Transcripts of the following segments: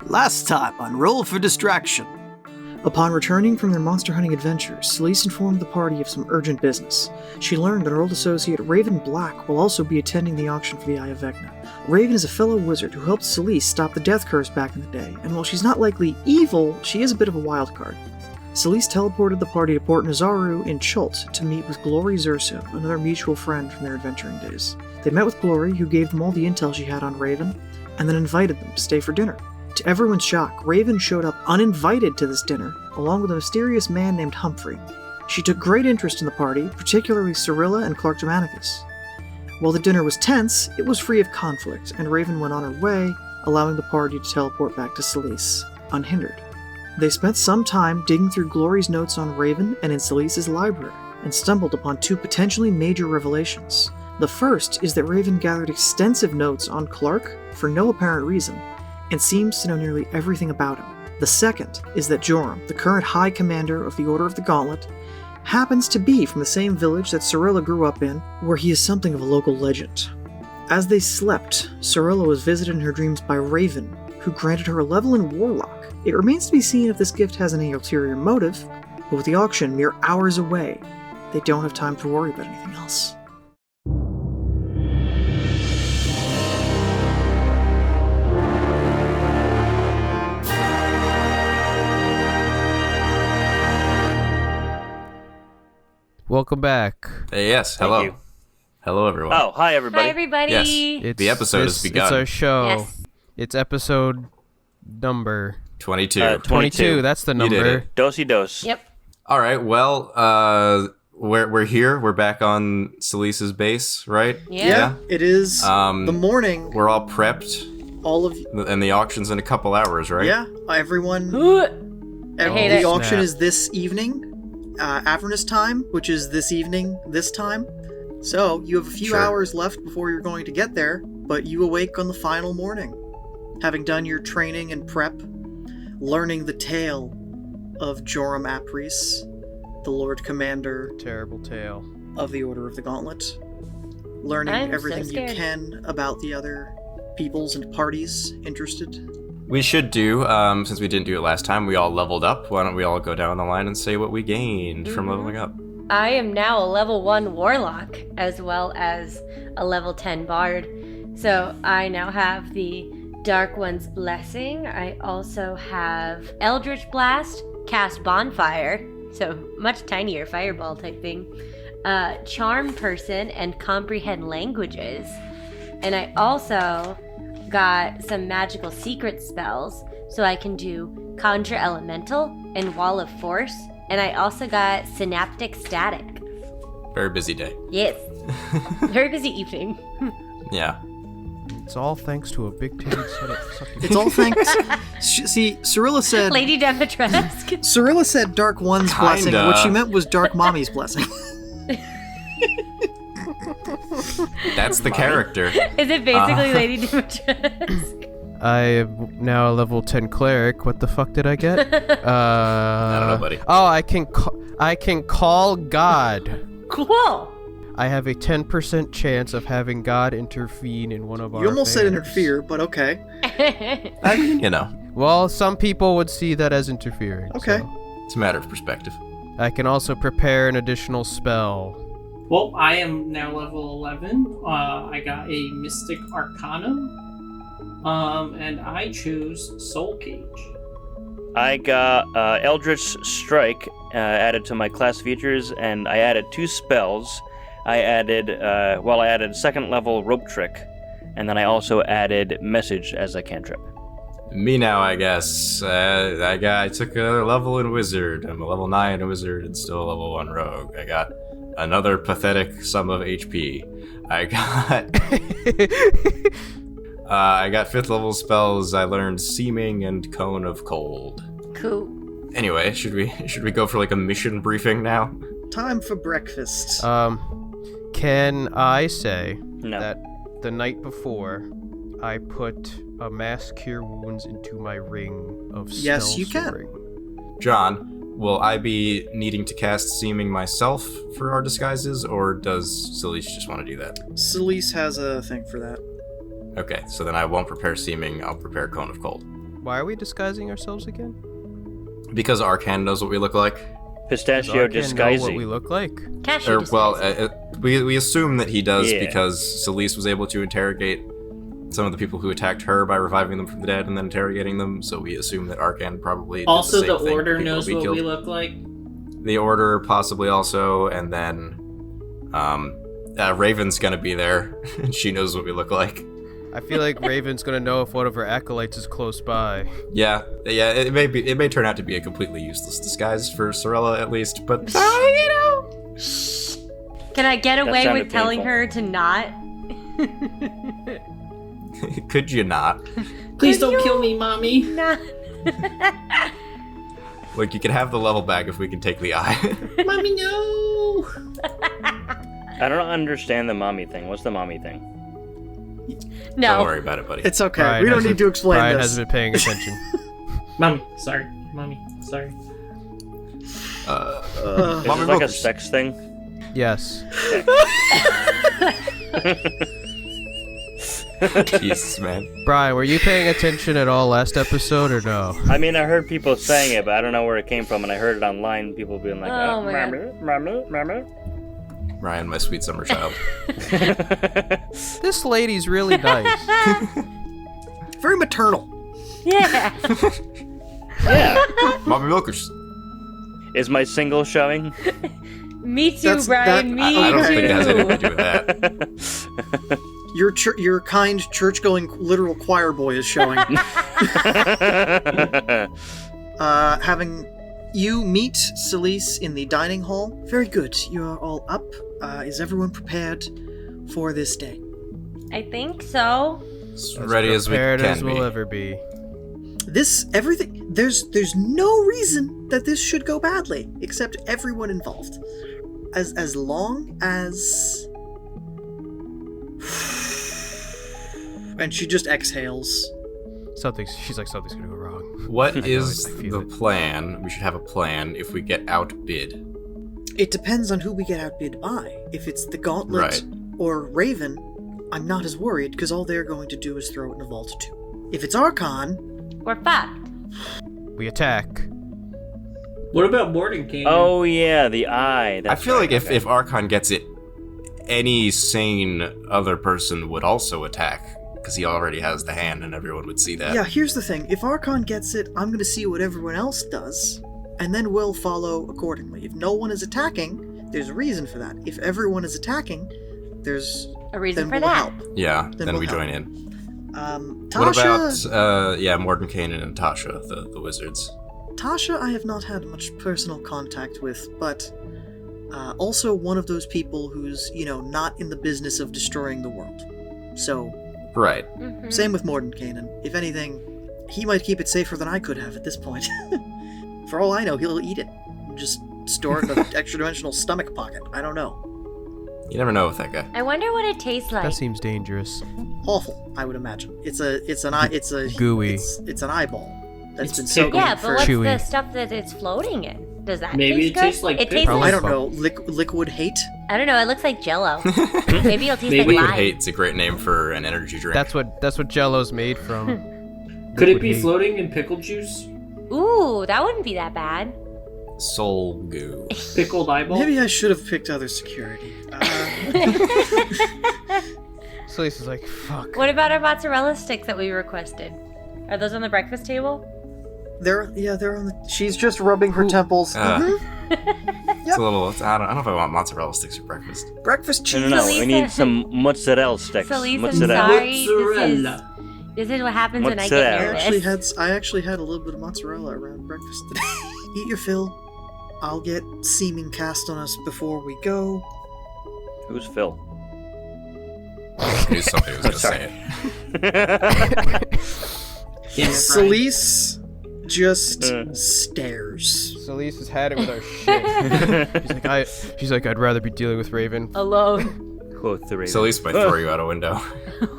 Last time on Roll for Distraction. Upon returning from their monster hunting adventures, Celise informed the party of some urgent business. She learned that her old associate Raven Black will also be attending the auction for the Eye of Vecna. Raven is a fellow wizard who helped Celise stop the death curse back in the day, and while she's not likely evil, she is a bit of a wild card. Celise teleported the party to Port Nazaru in Chult to meet with Glory Zurso, another mutual friend from their adventuring days. They met with Glory, who gave them all the intel she had on Raven, and then invited them to stay for dinner. To everyone's shock, Raven showed up uninvited to this dinner, along with a mysterious man named Humphrey. She took great interest in the party, particularly Cyrilla and Clark Germanicus. While the dinner was tense, it was free of conflict, and Raven went on her way, allowing the party to teleport back to Celise, unhindered. They spent some time digging through Glory's notes on Raven and in Celise's library, and stumbled upon two potentially major revelations. The first is that Raven gathered extensive notes on Clark for no apparent reason, and seems to know nearly everything about him. The second is that Joram, the current High Commander of the Order of the Gauntlet, happens to be from the same village that Cyrilla grew up in, where he is something of a local legend. As they slept, Cyrilla was visited in her dreams by Raven, who granted her a level in Warlock. It remains to be seen if this gift has any ulterior motive, but with the auction mere hours away, they don't have time to worry about anything else. Welcome back. Hey, yes, hello. Thank you. Hello, everyone. Oh, hi, everybody. Hi, everybody. Yes, the episode has begun. It's our show. Yes. It's episode number 22. 22. That's the You did number. it. Dosey dose. Yep. All right, well, we're here. We're back on Celise's base, right? Yeah. It is the morning. We're all prepped, All of and the auction's in a couple hours, right? Yeah, everyone. I hate The it. auction Snap. is this evening, Avernus time, which is this evening, this time. So you have a few Sure. hours left before you're going to get there, but you awake on the final morning, having done your training and prep, learning the tale of Joram Apris, the Lord Commander Terrible tale. of the Order of the Gauntlet, learning I'm so everything you scared. can about the other peoples and parties interested. We should do, since we didn't do it last time, we all leveled up. Why don't we all go down the line and say what we gained from leveling up? I am now a level 1 warlock as well as a level 10 bard. So I now have the Dark One's Blessing. I also have Eldritch Blast, Cast Bonfire, so much tinier fireball type thing, Charm Person, and Comprehend Languages. And I also got some magical secret spells, so I can do Conjure Elemental and Wall of Force. And I also got Synaptic Static. Very busy day. Yes. Very busy evening. Yeah. It's all thanks to a big-titted set of sucking. It's all thanks. See, Cyrilla said. Lady Demetresque. Cyrilla said Dark One's blessing. Kinda. What she meant was Dark Mommy's blessing. That's the character. Is it basically Lady Demetresque? I am now a level 10 cleric. What the fuck did I get? I don't know, buddy. Oh, I can call God. Cool. I have a 10% chance of having God intervene in one of our You almost said affairs. interfere, but okay. I mean, you know, Well, some people would see that as interfering. Okay. so. it's a matter of perspective. I can also prepare an additional spell. Well, I am now level 11. I got a Mystic Arcanum. And I chose Soul Cage. I got Eldritch Strike added to my class features, and I added 2 spells. I added second level Rope Trick, and then I also added Message as a cantrip. Me now, I guess. I took a level in Wizard. I'm a level 9 in Wizard and still a level 1 Rogue. I got another pathetic sum of HP. I got 5th level spells. I learned Seeming and Cone of Cold. Cool. Anyway, should we go for like a mission briefing now? Time for breakfast. Can I say No. that the night before I put a mass cure wounds into my ring of spell Yes, you can. soaring? John, will I be needing to cast Seeming myself for our disguises, or does Celise just want to do that? Celise has a thing for that. Okay, so then I won't prepare Seeming, I'll prepare Cone of Cold. Why are we disguising ourselves again? Because Arcan knows what we look like. Pistachio Does Arcan know what we disguising. look like? Cashew disguising. We assume that he does Yeah. because Celeste was able to interrogate some of the people who attacked her by reviving them from the dead and then interrogating them. So we assume that Arcan probably did Also, the the same thing. Order People knows we what killed. we look like. The Order possibly also, and then Raven's gonna be there, and she knows what we look like. I feel like Raven's gonna know if one of her acolytes is close by. Yeah, it may turn out to be a completely useless disguise for Sorella at least, but Can I get away sounded with telling painful. her to not? could you not? Please Could don't you? kill me, mommy. Not. Like, you can have the level back if we can take the eye. Mommy, no. I don't understand the mommy thing. What's the mommy thing? No. Don't worry about it, buddy. It's okay. Brian we don't hasn't- need to explain Brian this. hasn't been paying attention. Mommy, sorry. Mommy, sorry. Is Mommy this like a Milkers. sex thing? Yes. Jesus, man. Brian, were you paying attention at all last episode or no? I mean, I heard people saying it, but I don't know where it came from, and I heard it online. People being like, Oh, man. mommy. Ryan, my sweet summer child. This lady's really nice. Very maternal. Yeah. Yeah. Mommy Milkers. Is my single showing? Me too, That's- Brian. that- Me I don't too. think it has anything to do with that. Your kind church-going literal choir boy is showing. Having you meet Celeste in the dining hall. Very good. You are all up. Is everyone prepared for this day? I think so. As ready as we Prepared can as we'll be. ever be. Everything. There's no reason that this should go badly, except everyone involved. As long as. And she just exhales. She's like, something's gonna go wrong. What I know is it, I feel the it. plan? We should have a plan if we get outbid. It depends on who we get outbid by. If it's the Gauntlet Right. or Raven, I'm not as worried because all they're going to do is throw it in a vault too. If it's Archon, We're fucked. We attack. What about Mordenkainen? Oh yeah, the eye. I That's feel right, like okay. if Archon gets it, any sane other person would also attack. Because he already has the hand and everyone would see that. yeah, here's the thing. If Archon gets it, I'm going to see what everyone else does, and then we'll follow accordingly. If no one is attacking, there's a reason for that. If everyone is attacking, there's A reason then for we'll that. help. Yeah, then we'll we help. join in. Tasha, What about, Mordenkainen and Tasha, the wizards? Tasha I have not had much personal contact with, but also one of those people who's, not in the business of destroying the world. So, Right. Mhm. same with Mordenkainen. If anything, he might keep it safer than I could have at this point. For all I know, he'll eat it. Just store it in an extra-dimensional stomach pocket. I don't know. You never know with that guy. I wonder what it tastes like. That seems dangerous. Awful, I would imagine. It's a Gooey. It's an eyeball that's It's been soaking Yeah, for. but what's Chewy. the stuff that it's floating in? Does that Maybe taste it good? tastes like it tastes pickles. I like don't know. Liquid hate. I don't know. It looks like Jello. Maybe it'll taste Maybe- like Liquid lime. Hate's a great name for an energy drink. That's what Jello's made from. Could it Liquid be hate. floating in pickle juice? Ooh, that wouldn't be that bad. Soul goo. Pickled eyeball? Maybe I should have picked other security. Celeste is like, fuck. What about our mozzarella sticks that we requested? Are those on the breakfast table? they're on the. She's just rubbing her Who- temples. It's a little. I don't know if I want mozzarella sticks for breakfast. Breakfast cheese. No, we Salisa- need some mozzarella sticks. Celeste, I'm Mozzarella. sorry. Mozzarella. This is what happens when I Mozzarella. get nervous. I actually had a little bit of mozzarella around breakfast today. Eat your fill. I'll get seeming cast on us before we go. Who's Phil? I knew somebody was going to Sorry. say it. Damn it, Brian. Celeste just stares. Celeste has had it with our shit. She's like, I'd rather be dealing with Raven. Alone. Quote the Raven. So at least by throw you out a window.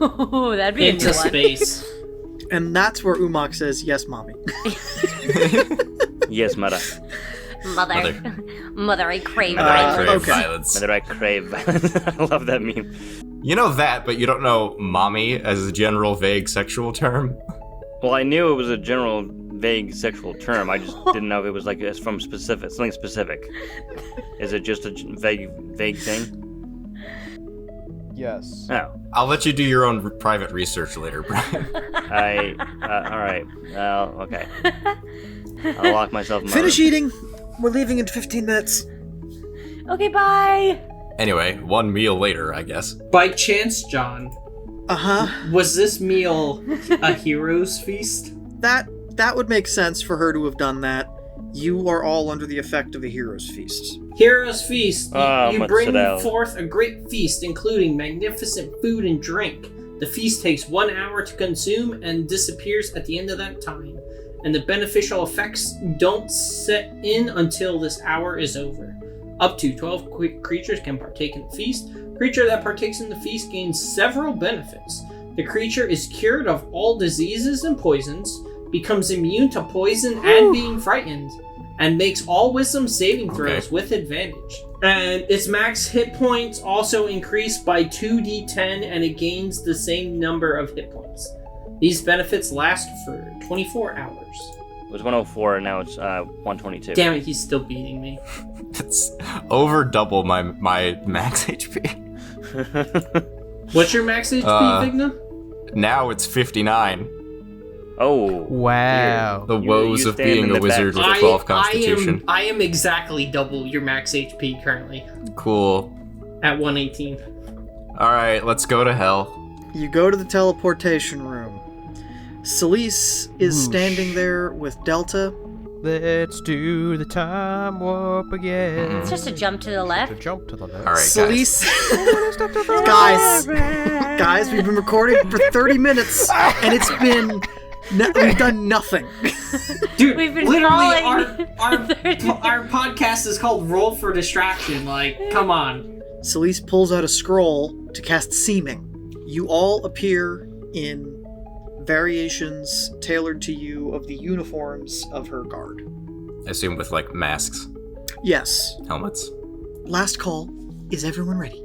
Ooh, that'd be a new Into one. space. And that's where Umok says, "Yes, mommy." Yes, mother. Mother. Mother, I crave I crave okay. violence. Mother, I crave violence. I love that meme. You know that, but you don't know mommy as a general vague sexual term. Well, I knew it was a general vague sexual term. I just didn't know if it was like from specific, something specific. Is it just a vague thing? Yes. Oh. I'll let you do your own private research later, Brian. All right. Well, okay. I'll lock myself in my Finish room. eating. We're leaving in 15 minutes. Okay, bye. Anyway, one meal later, I guess. By chance, John, Uh-huh. was this meal a hero's feast? That would make sense for her to have done that. You are all under the effect of a hero's feast. Hero's feast. You let's bring sit down. forth a great feast, including magnificent food and drink. The feast takes 1 hour to consume and disappears at the end of that time. And the beneficial effects don't set in until this hour is over. Up to 12 creatures can partake in the feast. Creature that partakes in the feast gains several benefits. The creature is cured of all diseases and poisons, becomes immune to poison and being frightened, and makes all wisdom saving throws with advantage. And its max hit points also increase by 2d10, and it gains the same number of hit points. These benefits last for 24 hours. It was 104, and now it's 122. Damn it, he's still beating me. It's over double my max HP. What's your max HP, Vigna? Now it's 59. Oh. Wow. The You woes of stand in being the a wizard back. with a 12 constitution. I am exactly double your max HP currently Cool. at 118. Alright, let's go to hell. You go to the teleportation room. Celise is standing there with Delta. Let's do the time warp again. It's just a jump to the To left. jump to the left. Alright, Celise, guys, we've been recording for 30 minutes, and it's been we've done nothing. Dude, We've been literally crawling. our podcast is called Roll for Distraction. Like, come on. Celise pulls out a scroll to cast Seeming. You all appear in variations tailored to you of the uniforms of her guard. I assume with like masks, Yes. helmets. Last call. Is everyone ready?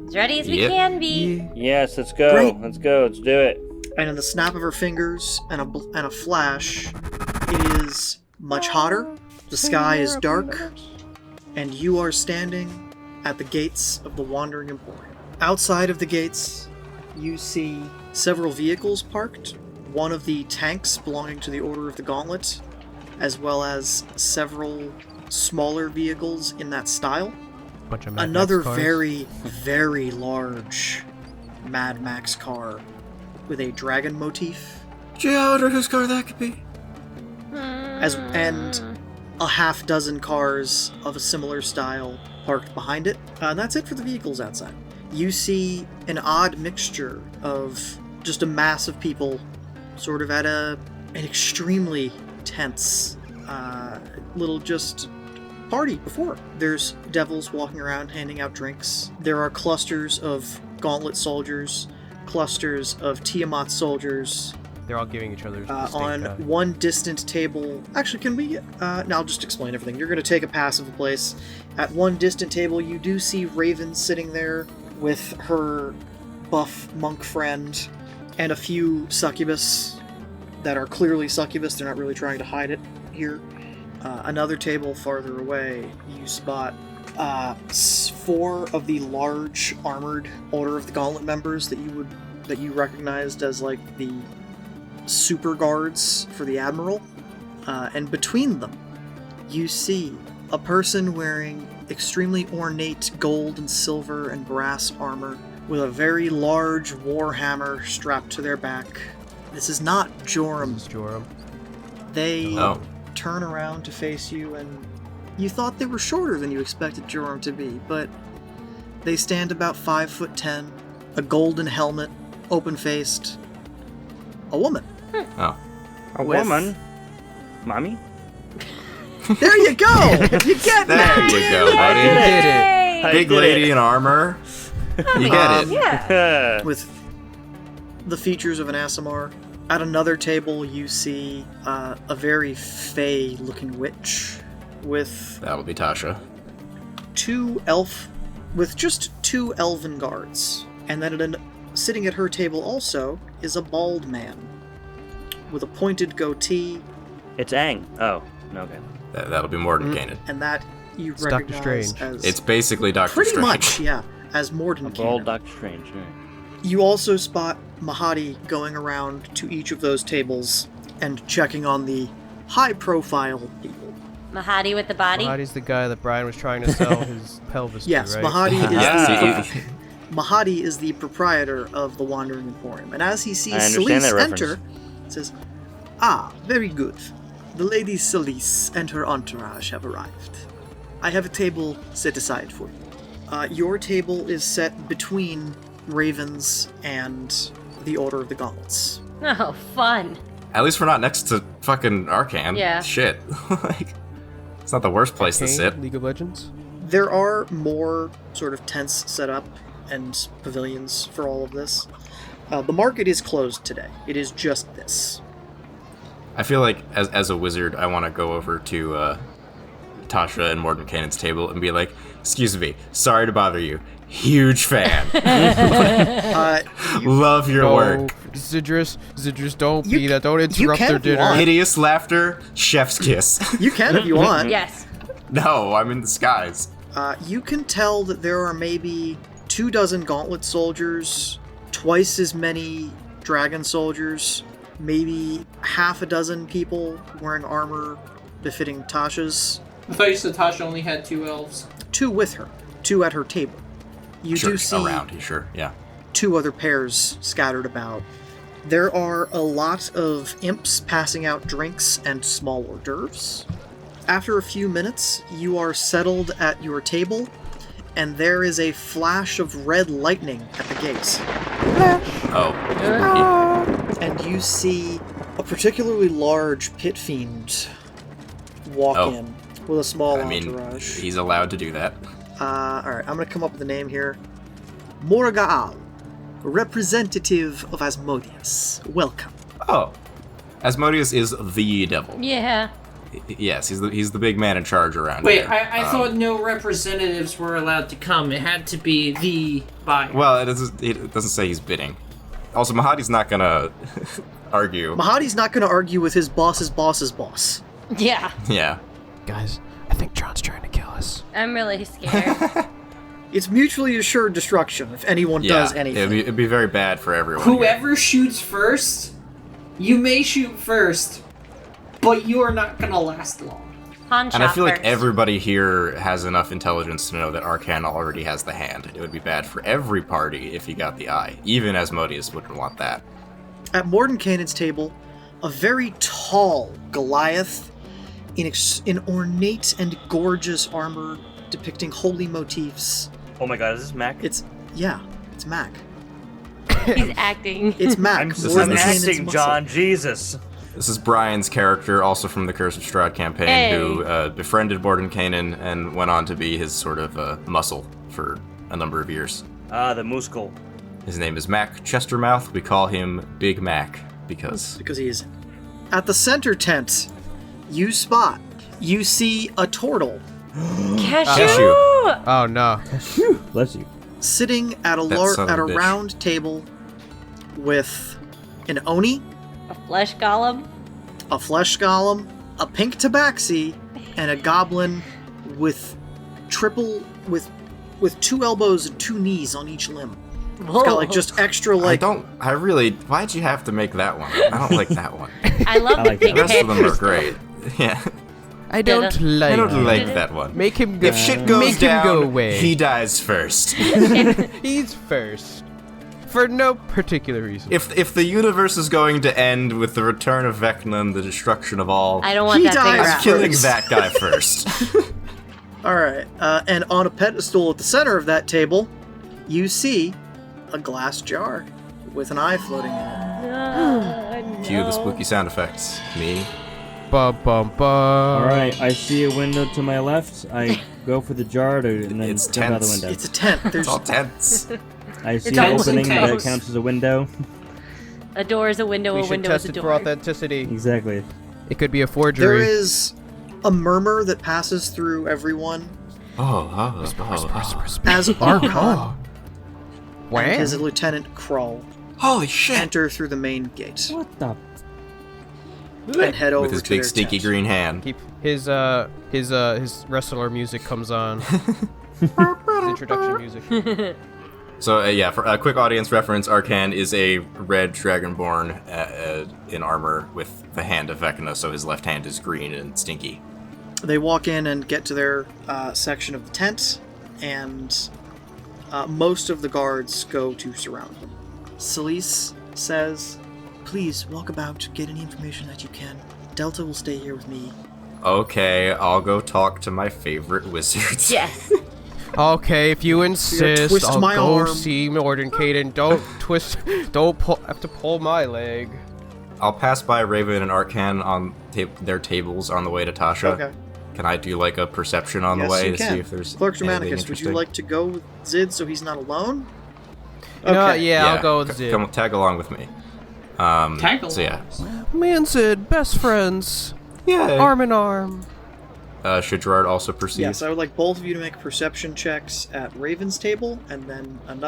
As ready as we Yep. can be. Yes, let's go. Great. Let's go. Let's do it. And in the snap of her fingers and a flash, it is much hotter. The sky is dark, and you are standing at the gates of the Wandering Emporium. Outside of the gates, you see several vehicles parked. One of the tanks belonging to the Order of the Gauntlet, as well as several smaller vehicles in that style. Bunch of Mad Another Max cars. very, very large Mad Max car with a dragon motif, Gee, I wonder whose car that could be. and a half dozen cars of a similar style parked behind it. And that's it for the vehicles outside. You see an odd mixture of just a mass of people sort of at an extremely tense little just party before. There's devils walking around handing out drinks. There are clusters of Gauntlet soldiers, clusters of Tiamat soldiers. They're all giving each other On one distant table. Actually, can we? No, I'll just explain everything. You're going to take a pass of the place. At one distant table, you do see Raven sitting there with her buff monk friend and a few succubus that are clearly succubus. They're not really trying to hide it here. Another table farther away, you spot 4 of the large armored Order of the Gauntlet members that you recognized as like the super guards for the Admiral. And between them, you see a person wearing extremely ornate gold and silver and brass armor with a very large warhammer strapped to their back. This is not Joram. This is Joram. They Oh. turn around to face you, and you thought they were shorter than you expected Joram to be, but they stand about 5'10", a golden helmet, open-faced, a woman. Oh. A With- woman? Mommy? There you go! You get There that! you go, buddy. You did it. Yay! I Big did lady it. in armor. You get it. Yeah. With the features of an Aasimar. At another table, you see a very fey-looking witch with That'll be Tasha. just two elven guards. And then sitting at her table also is a bald man with a pointed goatee, It's Aang. Oh, okay. That'll be Mordenkainen. and that you It's Dr. recognize Strange. as It's basically Doctor pretty Strange. much, yeah, as A bald Mordenkainen. Doctor Strange. Right. You also spot Mahadi going around to each of those tables and checking on the high-profile people. Mahadi with the body. Mahadi's the guy that Brian was trying to sell his pelvis Yes, to, right? Mahadi is Yeah, the Mahadi is the proprietor of the Wandering Emporium, and as he sees I understand Celise that reference. enter, says, "Ah, very good. The Lady Celise and her entourage have arrived. I have a table set aside for you. Your table is set between Ravens and the Order of the Gauntlets. Oh, fun. At least we're not next to fucking Arcan. Yeah. Shit. Like, it's not the worst place to Arcane, sit. League of Legends. There are more sort of tents set up and pavilions for all of this. The market is closed today. It is just this. I feel like as a wizard, I want to go over to Tasha and Mordenkainen's table and be like, "Excuse me, sorry to bother you. Huge fan. Love your work. Zidrus, don't You be that. Don't you interrupt can their if you dinner. want. Hideous laughter, chef's kiss." You can if you want. Yes. No, I'm in disguise. You can tell that there are maybe 24 gauntlet soldiers, twice as many dragon soldiers, maybe half a dozen people wearing armor befitting Tasha's. I thought you said Tasha only had 2 elves. 2 with her, 2 at her table. You Sure, do see around, sure, yeah. 2 other pairs scattered about. There are a lot of imps passing out drinks and small hors d'oeuvres. After a few minutes, you are settled at your table, and there is a flash of red lightning at the gates. Oh. And you see a particularly large pit fiend walk Oh. in with a small I mean, entourage. he's allowed to do that. Alright, I'm gonna come up with a name here. Morgaal, representative of Asmodeus. Welcome. Oh. Asmodeus is the devil. Yeah. Yes, he's the big man in charge around Wait, here. I thought no representatives were allowed to come. It had to be the buyer. Well, it doesn't say he's bidding. Also, Mahadi's not gonna argue. Mahadi's not gonna argue with his boss's boss's boss. Yeah. Yeah. Guys, I think John's trying to kill us. I'm really scared. It's mutually assured destruction if anyone does anything. It'd be very bad for everyone. here. Whoever shoots first, you may shoot first, but you are not gonna last long. Pawn And I shop feel like first. everybody here has enough intelligence to know that Arcan already has the hand. It would be bad for every party if he got the eye. Even Asmodeus wouldn't want that. At Mordenkainen's table, a very tall Goliath in ornate and gorgeous armor depicting holy motifs. Oh my god, is this Mac? It's Mac. He's acting. It's Mac. I'm Mordenkainen's acting, muscle. John. Jesus. This is Brian's character, also from the Curse of Strahd campaign, Hey. who befriended Mordenkainen and went on to be his sort of muscle for a number of years. Ah, the Muskel. His name is Mac Chestermouth. We call him Big Mac because Because he is. At the center tent, you see a turtle Cashew! Oh no. Bless you. sitting at a That son of a bitch. round table with an oni, A flesh golem? a flesh golem, a pink tabaxi, and a goblin with with 2 elbows and 2 knees on each limb. It's got like just extra like why'd you have to make that one? I don't like that one. I love the like big The rest of them are head. great. Yeah. I don't like I don't it. like that one. Make him go. If shit goes Make down, him go away. he dies first. He's first. For no particular reason. If the universe is going to end with the return of Vecna and the destruction of all, I don't want He that dies big I'm rat. killing first. that guy first. Alright, and on a pedestal at the center of that table, you see a glass jar with an eye floating in it. Cue the spooky sound effects. Me. Bum bum bum. Alright, I see a window to my left. I go for the jar and then It's jump out the tense. window. It's a tent. It's There's all tense. I see It's an almost opening that intense. counts as a window. A door is a window, We a should window test is a it for door. authenticity. Exactly. It could be a there forgery. is a murmur that passes through everyone Oh. as Oh. Archon and his Wow. lieutenant Krull Holy shit! enter through the main gate. What the? and head over with his to big their stinky tent. green hand. His wrestler music comes on. His introduction music. So for a quick audience reference, Arcan is a red dragonborn in armor with the hand of Vecna, so his left hand is green and stinky. They walk in and get to their section of the tent, and most of the guards go to surround them. Celise says, "Please walk about, get any information that you can. Delta will stay here with me." Okay, I'll go talk to my favorite wizards. Yes. Okay, if you insist, twist I'll my go arm. see Mordenkainen. Don't have to pull my leg. I'll pass by Raven and Arcan on their tables on the way to Tasha. Okay. Can I do like a perception on the Yes, way you to can. see if there's Clerk anything Germanicus, would interesting? you like to go with Zid so he's not alone? You know what? Yeah, I'll go with Zid. Come tag along with me. Tag along. So yeah. Me and Zid, best friends, Yeah. arm in arm. Should Gerard also perceive? Yes, I would like both of you to make perception checks at Raven's table, and then and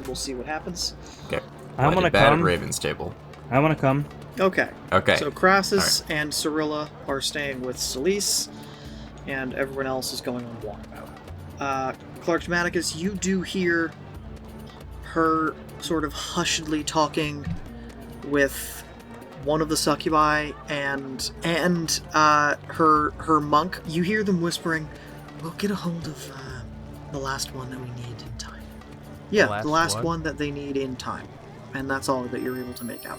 we'll see what happens. Okay. I Well, wanna did bad come. at Raven's table. I want to come. Okay. Okay. So Crassus and Cyrilla are staying with Celise, and everyone else is going on walkabout. Clark Germanicus, you do hear her sort of hushedly talking with one of the succubi and her monk. You hear them whispering, "We'll get a hold of the last one that we need in time." Yeah, the last one that they need in time. And that's all that you're able to make out.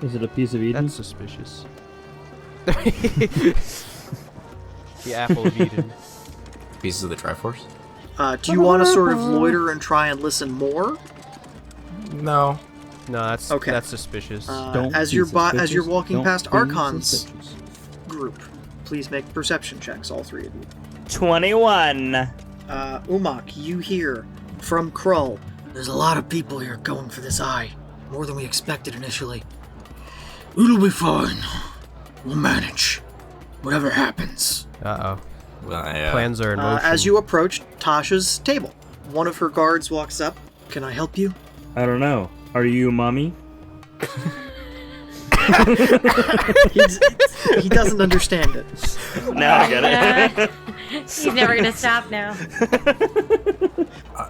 Is it a piece of Eden? That's suspicious. The apple of Eden. Pieces of the Triforce? Do you want to sort of loiter and try and listen more? No. No, that's Okay. that's suspicious. Don't As be you're suspicious. walking Don't past be Archon's suspicious. group, please make perception checks, all three of you. 21. Umak, you hear from Krull. There's a lot of people here going for this eye. More than we expected initially. It'll be fine. We'll manage. Whatever happens. Uh-oh. Well, yeah. Plans are in motion. As you approach Tasha's table, one of her guards walks up. Can I help you? I don't know. Are you mommy? He doesn't understand it. Now I get it. He's never gonna stop now.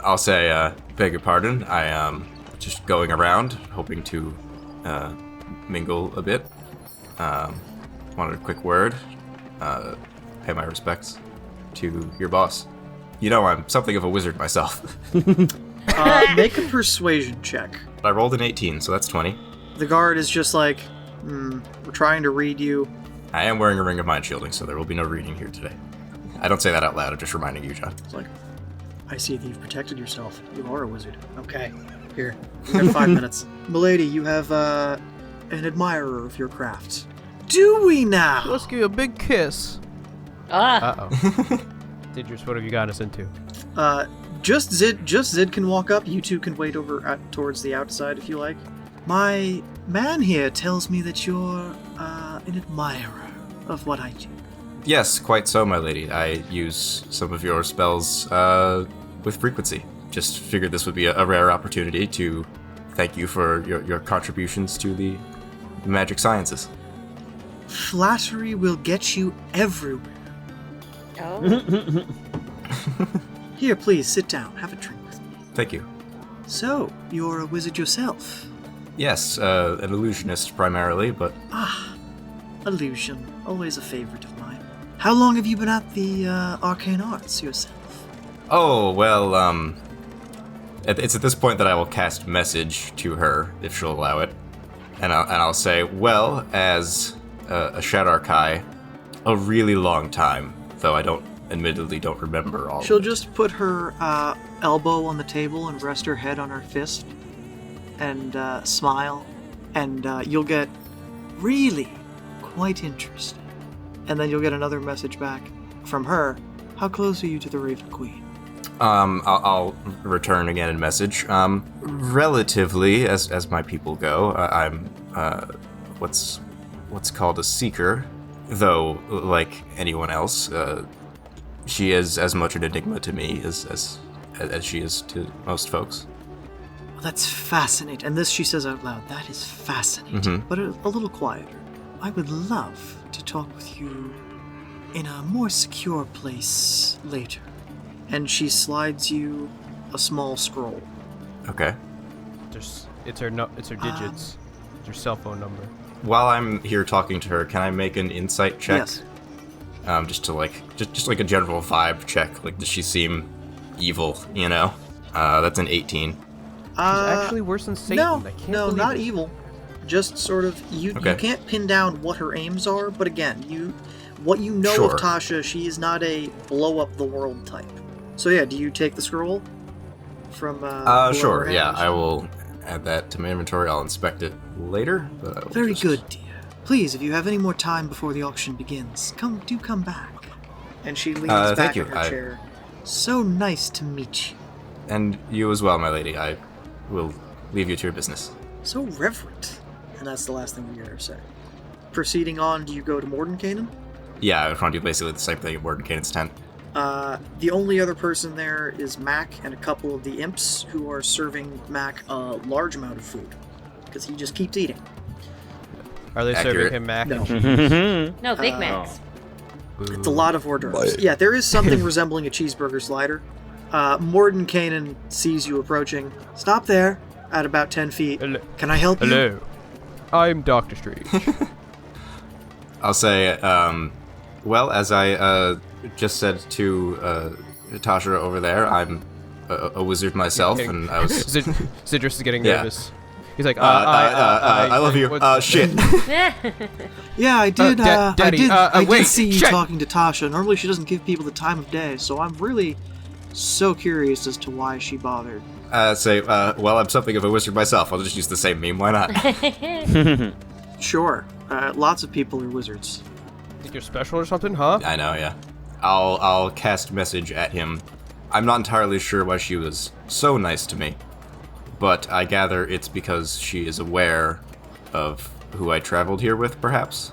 I'll say, beg your pardon. I am just going around, hoping to mingle a bit. Wanted a quick word. Pay my respects to your boss. You know, I'm something of a wizard myself. Make a persuasion check. I rolled an 18, so that's 20. The guard is just like, we're trying to read you. I am wearing a ring of mind shielding, so there will be no reading here today. I don't say that out loud, I'm just reminding you, John. It's like, I see that you've protected yourself. You are a wizard. Okay, here. You got 5 minutes. Milady, you have an admirer of your craft. Do we now? Let's give you a big kiss. Ah. Uh-oh. Didris, what have you gotten us into? Just Zid can walk up. You two can wait over towards the outside if you like. My man here tells me that you're an admirer of what I do. Yes, quite so, my lady. I use some of your spells with frequency. Just figured this would be a rare opportunity to thank you for your contributions to the magic sciences. Flattery will get you everywhere. Oh. Here, please, sit down. Have a drink with me. Thank you. So, you're a wizard yourself? Yes, an illusionist primarily, but Ah, illusion. Always a favorite of mine. How long have you been at the arcane arts yourself? oh well. It's at this point that I will cast message to her if she'll allow it, and I'll say, well, as a Shadarkai, a really long time, though I admittedly don't remember all. She'll of it. just put her elbow on the table and rest her head on her fist and smile, and you'll get really quite interesting. And then you'll get another message back from her. How close are you to the Raven Queen? I'll return again in message. Relatively, as my people go, I'm what's called a seeker, though like anyone else, she is as much an enigma to me as she is to most folks. Well, that's fascinating. And this she says out loud. That is fascinating, Mhm. but a little quieter. I would love to talk with you in a more secure place later. And she slides you a small scroll. Okay. It's her digits. It's her cell phone number. While I'm here talking to her, can I make an insight check? Yes. Just to just like a general vibe check. Like, does she seem evil? You know? That's an 18. She's actually worse than Satan. No, I can't no, believe not it. evil. Just sort of you Okay. can't pin down what her aims are, but again, what you know Sure. of Tasha, she is not a blow up the world type. So yeah, do you take the scroll from whoever Sure. Yeah, handles it? I will add that to my inventory. I'll inspect it later. But I will Very just- good, dear. Please, if you have any more time before the auction begins, come back. And she leans thank back you. in her chair. So nice to meet you. And you as well, my lady. I will leave you to your business. So reverent. And that's the last thing you hear her say. Proceeding on, do you go to Mordenkainen? Yeah, I would want to do basically the same thing at Mordenkainen's tent. The only other person there is Mac and a couple of the imps who are serving Mac a large amount of food. Because he just keeps eating. Are they Accurate. serving him mac No. and cheese? No, Big Oh. Macs. It's a lot of hors d'oeuvres. Yeah, there is something resembling a cheeseburger slider. Mordenkainen sees you approaching. Stop there, at about 10 feet. Hello. Can I help you? Hello. I'm Dr. Strange. I'll say, well, as I just said to Tasha over there, I'm a wizard myself, and I was. Citrus is getting Yeah. nervous. He's like, I love you. Shit. Yeah, I did. Daddy, I wait, did see you shit. talking to Tasha. Normally, she doesn't give people the time of day, so I'm really so curious as to why she bothered. Say, well, I'm something of a wizard myself. I'll just use the same meme. Why not? Sure, lots of people are wizards. Think you're special or something, huh? I know, yeah. I'll cast message at him. I'm not entirely sure why she was so nice to me, but I gather it's because she is aware of who I traveled here with, perhaps?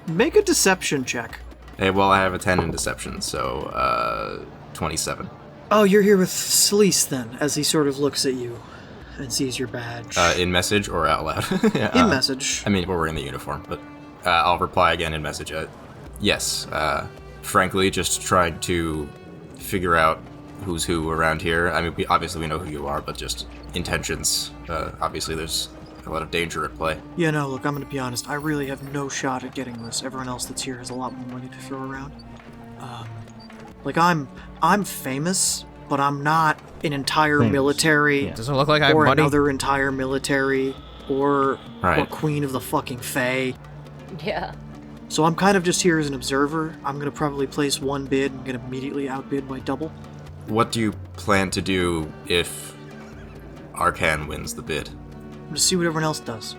Make a deception check. Hey, well, I have a 10 in deception, so, 27. Oh, you're here with Sleece then, as he sort of looks at you and sees your badge. In message or out loud? In message. I mean, we're wearing the uniform, but I'll reply again in message. Yes, frankly, just tried to figure out who's who around here. I mean, we know who you are, but just intentions. Obviously, there's a lot of danger at play. Yeah, no, look, I'm gonna be honest. I really have no shot at getting this. Everyone else that's here has a lot more money to throw around. I'm famous, but I'm not an entire military Doesn't look like I have or money. another entire military or Right. queen of the fucking Fae. Yeah. So I'm kind of just here as an observer. I'm gonna probably place one bid and get immediately outbid by double. What do you plan to do if Arcan wins the bid? I'm gonna see what everyone else does.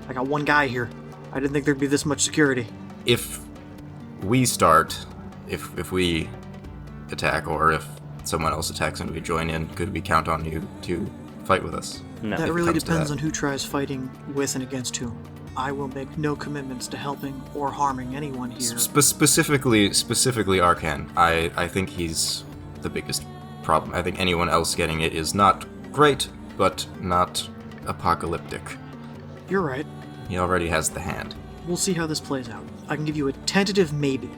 I got one guy here. I didn't think there'd be this much security. If we start, if we attack, or if someone else attacks and we join in, could we count on you to fight with us? No. That If it really comes to depends that. on who tries fighting with and against whom. I will make no commitments to helping or harming anyone here. Specifically Arcan. I think he's the biggest problem. I think anyone else getting it is not great, but not apocalyptic. You're right. He already has the hand. We'll see how this plays out. I can give you a tentative maybe.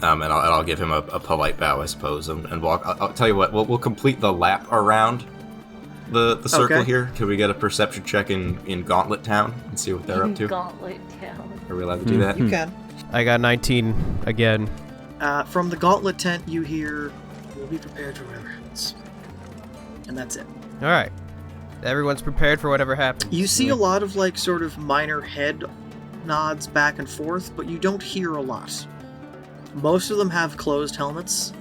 And I'll give him a polite bow, I suppose, and walk. I'll tell you what. We'll complete the lap around the circle Okay. here. Can we get a perception check in Gauntlet Town and see what they're up to? Gauntlet Town. Are we allowed to do that? You can. I got 19 again. From the Gauntlet tent, you hear, "We'll be prepared for whatever happens." And that's it. All right. Everyone's prepared for whatever happens. You see a lot of, like, sort of minor head nods back and forth, but you don't hear a lot. Most of them have closed helmets,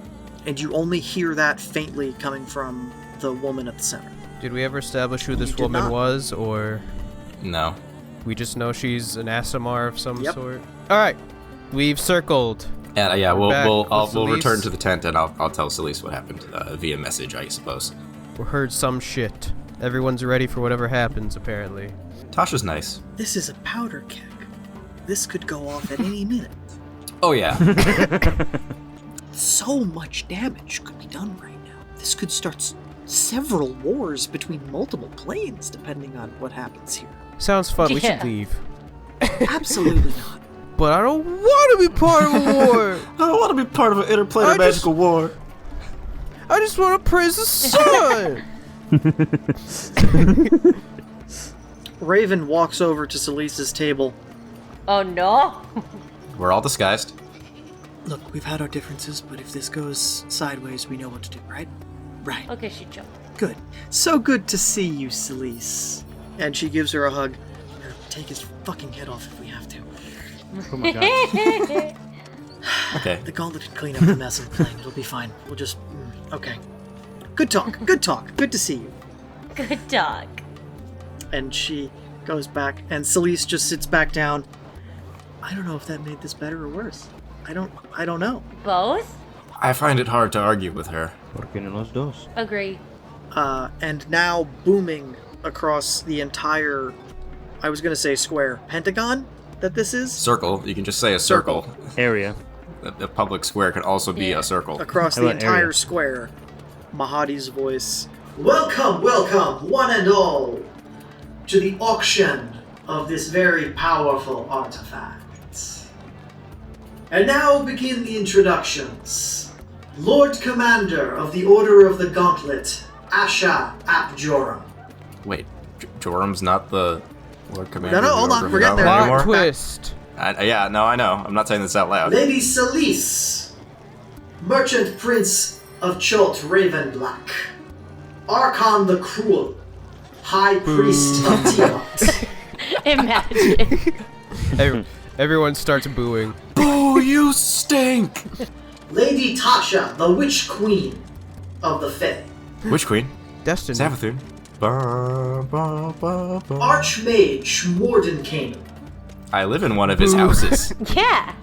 and you only hear that faintly coming from the woman at the center. Did we ever establish who You this did woman not. was, or No. we just know she's an Asimar of some Yep. sort? All right. We've circled. And yeah, We're back with we'll Celise. return to the tent, and I'll tell Celise what happened via message, I suppose. We heard some shit. Everyone's ready for whatever happens, apparently. Tasha's nice. This is a powder keg. This could go off at any minute. Oh yeah. So much damage could be done right now. This could start several wars between multiple planes, depending on what happens here. Sounds fun. We Yeah. should leave. Absolutely not. but I don't want to be part of a war. I don't want to be part of an interplanet magical war. I just want to praise the sun. Raven walks over to Celise's table. Oh no! We're all disguised. Look, we've had our differences, but if this goes sideways, we know what to do, right? Right. Okay, she jumped. Good. So good to see you, Celise. And she gives her a hug. We're gonna take his fucking head off if we have to. Oh my god. Okay. The gauntlet can clean up the mess I'm playing. It'll be fine. We'll just... okay. Good talk. Good talk. Good to see you. Good dog. And she goes back, and Celise just sits back down. I don't know if that made this better or worse. I don't know. Both? I find it hard to argue with her. ¿Por qué no los dos? Agree. And now booming across the entire, I was going to say square, pentagon that this is? Circle. You can just say a circle. Area. A public square could also be a circle. Across How the about entire area? square, Mahadi's voice. Welcome, welcome, one and all, to the auction of this very powerful artifact. And now begin the introductions. Lord Commander of the Order of the Gauntlet, Asha Ap Joram. Wait, Jorum's not the Lord Commander? No, of the hold on, Order of we're the getting there. Gauntlet Plot anymore? twist. Yeah, no, I know. I'm not saying this out loud. Lady Celise, Merchant Prince of Chult Ravenblack, Archon the Cruel, High Priest of Tiamat. Imagine. Everyone starts booing. Boo, you stink! Lady Tasha, the Witch Queen of the Fae. Which queen? Destiny. Savathun. Archmage Mordenkainen. I live in one of his houses. Yeah.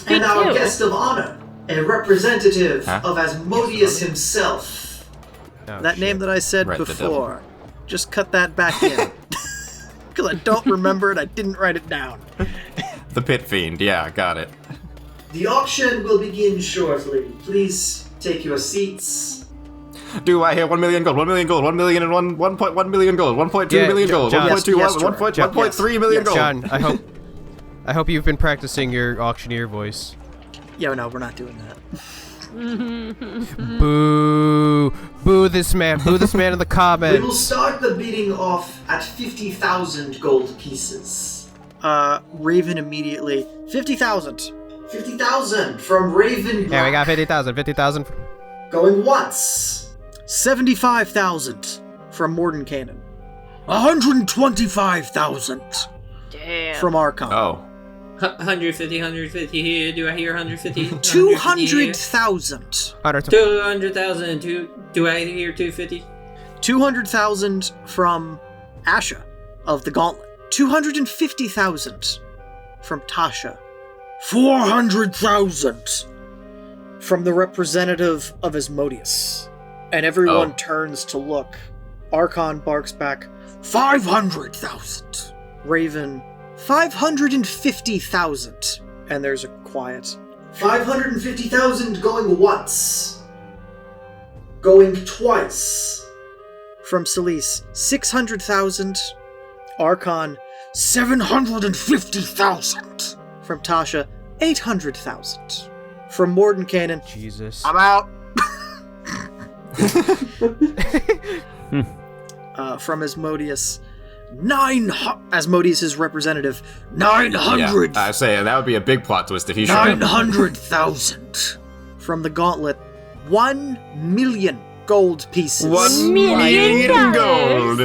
And our too. guest of honor, a representative Huh? of Asmodeus himself. Oh, That shit. name that I said Right, the before. Just cut that back in. Because I don't remember it, I didn't write it down. The Pit Fiend, yeah, got it. The auction will begin shortly. Please take your seats. Do I hear 1 million gold, 1 million gold, 1 million and 1.1 million gold, 1.2 Yeah, million gold, John. 1.2, Yes, 1.3 million yes. gold. John, I hope you've been practicing your auctioneer voice. Yo, no, we're not doing that. Boo! Boo this man! Boo this man in the We will comments! start the bidding off at 50,000 gold pieces. Raven immediately. 50,000. 50,000 from Raven Black. Yeah, we got 50,000. 50,000. Going once. 75,000 from Mordenkainen. 125,000 Damn. from Archon. Oh, 150 here. Do I hear 150? 200,000. 200,000. Do I hear 250? 200,000 from Asha of the Gauntlet. 250,000 from Tasha. 400,000 from the representative of Asmodeus. And everyone Oh. turns to look. Archon barks back, 500,000. Raven, 550,000. And there's a quiet. 550,000 going once. Going twice. From Celise, 600,000. Archon, 750,000. From Tasha, 800,000. From Mordenkainen, Jesus. I'm out. From Asmodeus, Asmodeus' representative, 900. yeah. I say that would be a big plot twist if he showed up. 900,000. From the Gauntlet, 1 million gold pieces. 1 million gold.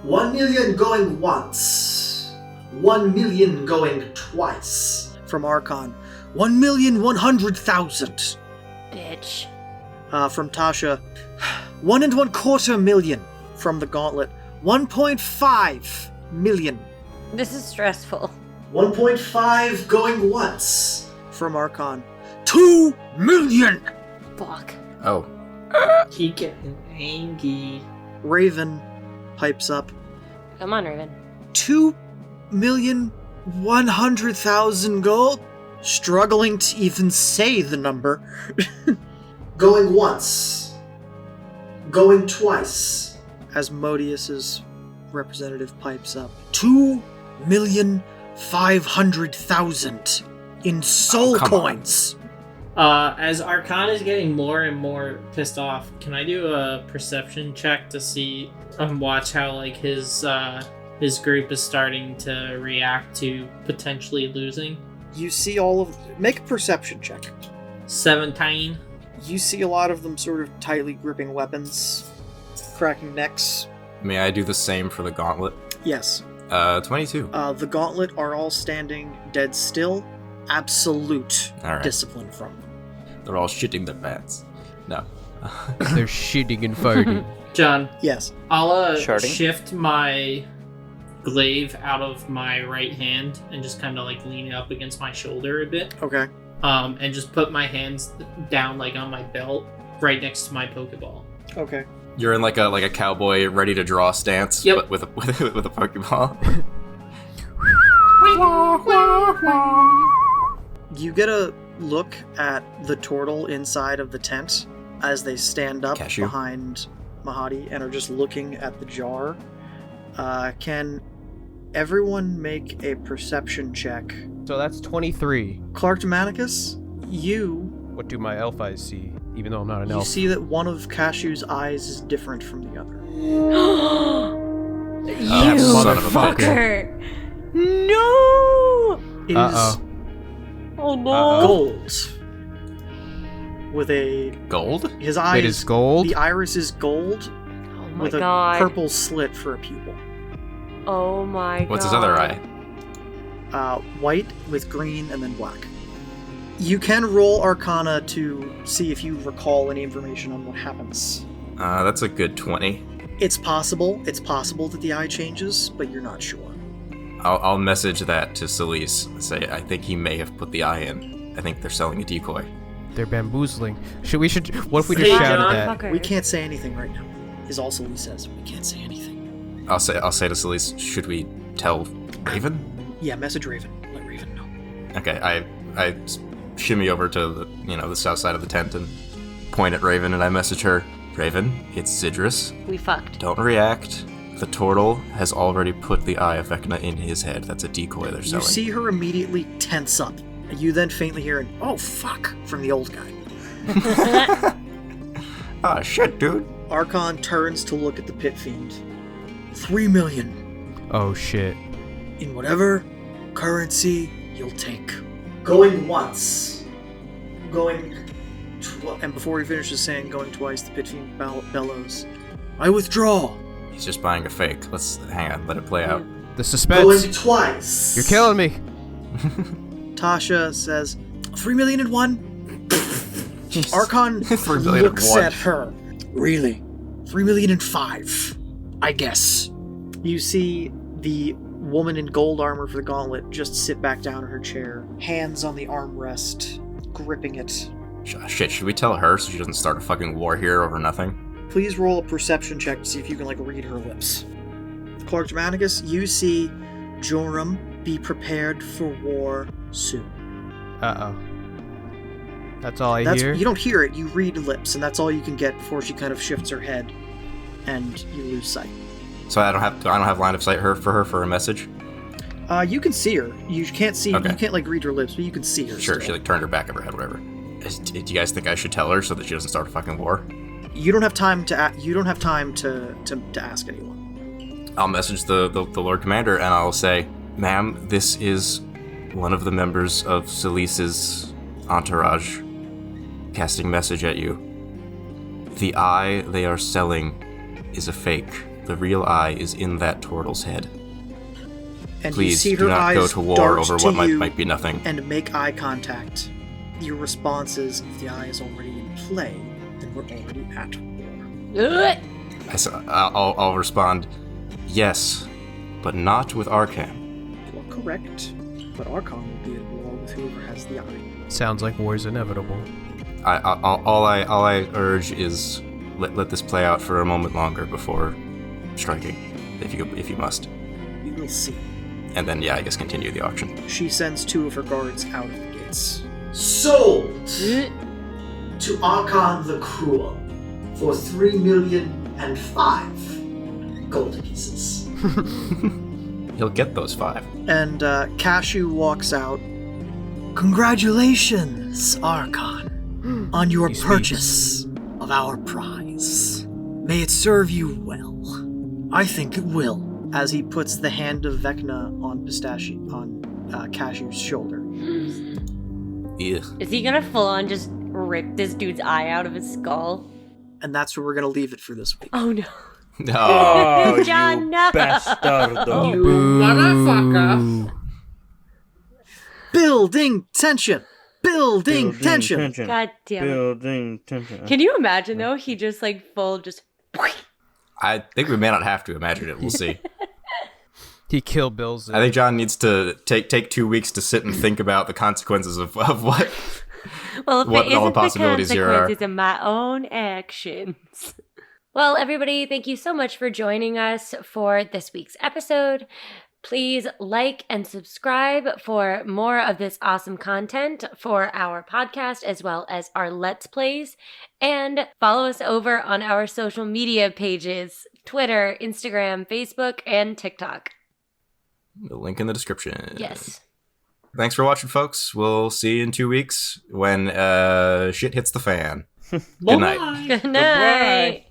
1 million going once. 1 million going twice. From Archon, 1,100,000. Bitch. From Tasha, 1.25 million. From the Gauntlet, 1.5 million. This is stressful. 1.5 going once. From Archon, 2 million. Fuck. Oh, He getting angry. Raven pipes up, Come on, Raven. 2,100,000 gold? Struggling to even say the number. Going once. Going twice. Asmodeus' representative pipes up. 2,500,000. in soul come on. coins. As Archon is getting more and more pissed off, can I do a perception check to see watch how like his group is starting to react to potentially losing? You see all of... Make a perception check. 17. You see a lot of them sort of tightly gripping weapons, cracking necks. May I do the same for the gauntlet? Yes. 22. The gauntlet are all standing dead still. Absolute All right. discipline from them. They're all shitting their pants. No. They're shitting and farting. John, Yes. I'll Sharding? shift my glaive out of my right hand and just kind of like lean it up against my shoulder a bit. Okay. And just put my hands down like on my belt right next to my Pokeball. Okay. You're in like a cowboy ready to draw stance, Yep. but with a Pokeball. You get a look at the turtle inside of the tent as they stand up Cashew. behind Mahadi and are just looking at the jar. Can everyone make a perception check? So that's 23. Clark Germanicus, you What do my elf eyes see? Even though I'm not an you elf. see that one of Cashew's eyes is different from the other. You son of a fucker! No! It is Uh-oh. Oh no! Uh-oh. gold. With a Gold? his eyes. It is gold? The iris is gold Oh my with a god! purple slit for a pupil. Oh my god! What's his other eye? White with green and then black. You can roll Arcana to see if you recall any information on what happens. That's a good 20. It's possible that the eye changes, but you're not sure. I'll message that to Celise and say I think he may have put the eye in. I think they're selling a decoy. They're bamboozling. What if we just Hey, shouted John. that? Fucker. We can't say anything right now. Is all Celie says. We can't say anything. I'll say to Celise, should we tell Raven? Yeah, message Raven. Let Raven know. Okay, I shimmy over to the south side of the tent and point at Raven and I message her, Raven, it's Zidrus. We fucked. Don't react. The turtle has already put the Eye of Vecna in his head. That's a decoy they're You selling. see her immediately tense up. You then faintly hear an "oh fuck" from the old guy. Ah, shit, dude. Archon turns to look at the pit fiend. 3 million Oh shit. in whatever currency you'll take. Going once. And before he finishes saying going twice, the pit fiend bellows. I withdraw. He's just buying a fake. Let's hang on, let it play out. The suspense. Twice. You're killing me. Tasha says, 3 million in one. Archon 3 million in looks one. at her. Really? 3 million in 5, I guess. You see the woman in gold armor for the gauntlet just sit back down in her chair, hands on the armrest, gripping it. Shit, should we tell her so she doesn't start a fucking war here over nothing? Please roll a perception check to see if you can, read her lips. Clark Germanicus, you see Joram be prepared for war soon. Uh-oh. That's all I hear? You don't hear it, you read lips, and that's all you can get before she kind of shifts her head, and you lose sight. So I don't have line of sight for a message? You can see her. You can't see. Okay. You can't read her lips, but you can see her. Sure, still. she turned her back of her head, whatever. Do you guys think I should tell her so that she doesn't start a fucking war? You don't have time to. You don't have time to ask anyone. I'll message the Lord Commander and I'll say, ma'am, this is one of the members of Celise's entourage casting message at you. The eye they are selling is a fake. The real eye is in that turtle's head. And Please you see her do not eyes go to war dart over to what you might be nothing. and make eye contact. Your response is, if the eye is already in play, then we're already at war. I'll respond, yes, but not with Arcan. You are correct, but Archon will be at war with whoever has the eye. Sounds like war is inevitable. All I urge is let this play out for a moment longer before striking, if you must. We will see. And then I guess continue the auction. She sends 2 of her guards out of the gates. Sold to Archon the Cruel for 3,000,005 gold pieces. He'll get those 5. And Cashew walks out Congratulations, Archon, on your He speaks. purchase of our prize. May it serve you well. I think it will. As he puts the hand of Vecna on Cashew's shoulder. Yeah. Is he gonna full on just rip this dude's eye out of his skull? And that's where we're gonna leave it for this week. Oh no. No. Oh, John, you no. bastardo. You motherfucker. Building tension! Building tension! God damn it. Building tension. Can you imagine though? He just like full just. I think we may not have to imagine it. We'll see. He Kill Bills. I think John needs to take 2 weeks to sit and think about the consequences of what Well, if what it all the isn't possibilities here are. consequences of my own actions. Well, everybody, thank you so much for joining us for this week's episode. Please like and subscribe for more of this awesome content for our podcast as well as our Let's Plays. And follow us over on our social media pages, Twitter, Instagram, Facebook, and TikTok. The link in the description. Yes. Thanks for watching, folks. We'll see you in 2 weeks when shit hits the fan. Good night. Bye. Good night.